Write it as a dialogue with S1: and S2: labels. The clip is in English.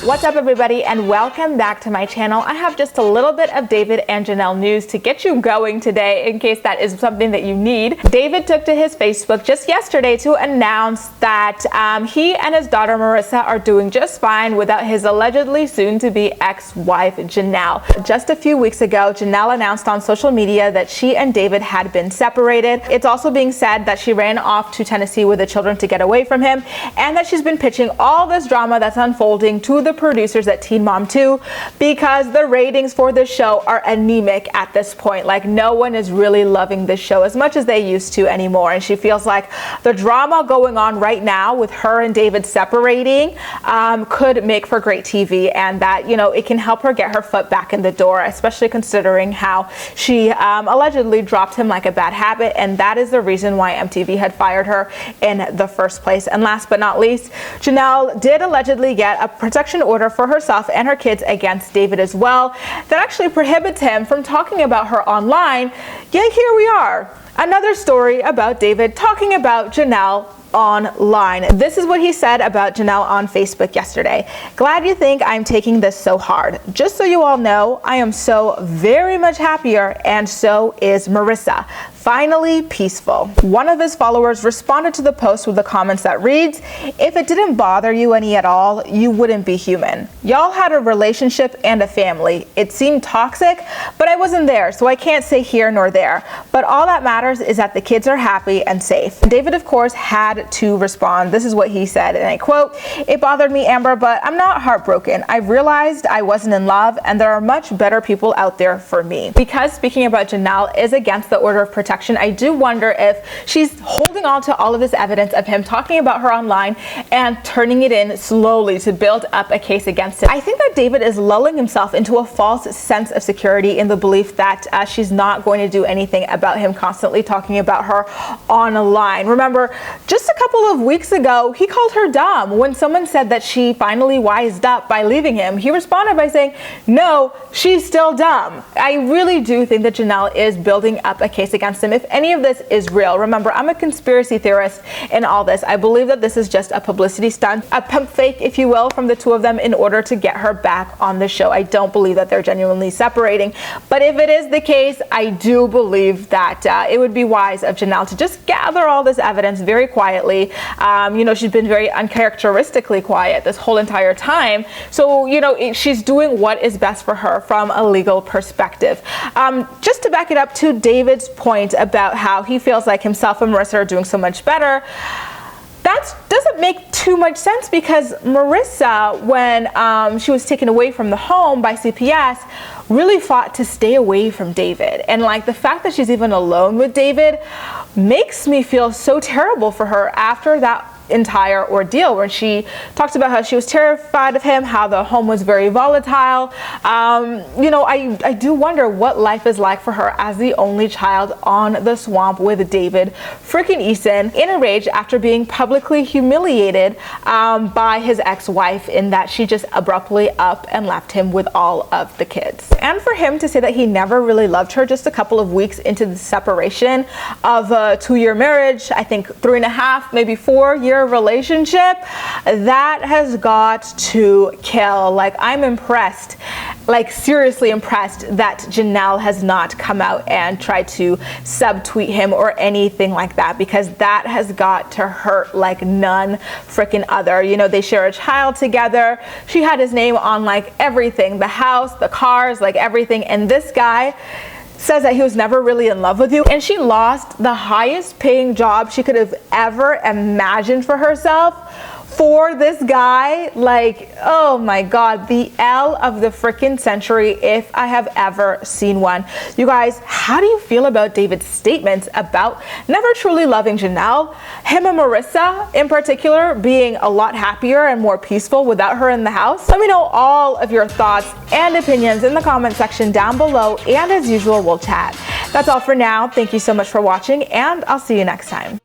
S1: What's up, everybody, and welcome back to my channel. I have just a little bit of David and Jenelle news to get you going today in case that is something that you need. David took to his Facebook just yesterday to announce that he and his daughter Marissa are doing just fine without his allegedly soon-to-be ex-wife Jenelle. Just a few weeks ago, Jenelle announced on social media that she and David had been separated. It's also being said that she ran off to Tennessee with the children to get away from him, and that she's been pitching all this drama that's unfolding to the producers at Teen Mom 2 because the ratings for the show are anemic at this point. Like, no one is really loving this show as much as they used to anymore, and she feels like the drama going on right now with her and David separating could make for great TV, and that, you know, it can help her get her foot back in the door, especially considering how she allegedly dropped him like a bad habit, and that is the reason why MTV had fired her in the first place. And last but not least, Jenelle did allegedly get a protection order for herself and her kids against David as well that actually prohibits him from talking about her online. Yet here we are, another story about David talking about Jenelle online. This is what he said about Jenelle on Facebook yesterday. "Glad you think I'm taking this so hard. Just so you all know, I am so very much happier, and so is Marissa. Finally peaceful." One of his followers responded to the post with the comments that reads, "If it didn't bother you any at all, you wouldn't be human. Y'all had a relationship and a family. It seemed toxic, but I wasn't there, so I can't say here nor there. But all that matters is that the kids are happy and safe." David, of course, had to respond. This is what he said, and I quote, "It bothered me, Amber, but I'm not heartbroken. I realized I wasn't in love, and there are much better people out there for me." Because speaking about Jenelle is against the order of protection, I do wonder if she's holding on to all of this evidence of him talking about her online and turning it in slowly to build up a case against him. I think that David is lulling himself into a false sense of security in the belief that she's not going to do anything about him constantly talking about her online. Remember, just a couple of weeks ago, he called her dumb when someone said that she finally wised up by leaving him. He responded by saying, "No, she's still dumb." I really do think that Jenelle is building up a case against him if any of this is real. Remember, I'm a conspiracy theorist in all this. I believe that this is just a publicity stunt, a pump fake, if you will, from the two of them in order to get her back on the show. I don't believe that they're genuinely separating. But if it is the case, I do believe that it would be wise of Jenelle to just gather all this evidence very quietly. You know, she's been very uncharacteristically quiet this whole entire time. So, you know, she's doing what is best for her from a legal perspective. Just to back it up to David's point about how he feels like himself and Marissa are doing so much better, that doesn't make too much sense because Marissa, when she was taken away from the home by CPS, really fought to stay away from David. And like the fact that she's even alone with David makes me feel so terrible for her after that entire ordeal, where she talked about how she was terrified of him, how the home was very volatile. You know, I do wonder what life is like for her as the only child on the swamp with David freaking Eason, in a rage after being publicly humiliated by his ex-wife, in that she just abruptly up and left him with all of the kids. And for him to say that he never really loved her just a couple of weeks into the separation of a 2-year marriage, I think 3.5, maybe 4-year relationship, that has got to kill. Like, I'm impressed, like seriously impressed, that Jenelle has not come out and tried to subtweet him or anything like that, because that has got to hurt like none freaking other. You know, they share a child together. She had his name on like everything, the house, the cars, like everything, and this guy says that he was never really in love with you, and she lost the highest paying job she could have ever imagined for herself for this guy. Like, oh my God, the L of the freaking century if I have ever seen one. You guys, how do you feel about David's statements about never truly loving Jenelle, him and Marissa in particular being a lot happier and more peaceful without her in the house? Let me know all of your thoughts and opinions in the comment section down below, and as usual, we'll chat. That's all for now. Thank you so much for watching, and I'll see you next time.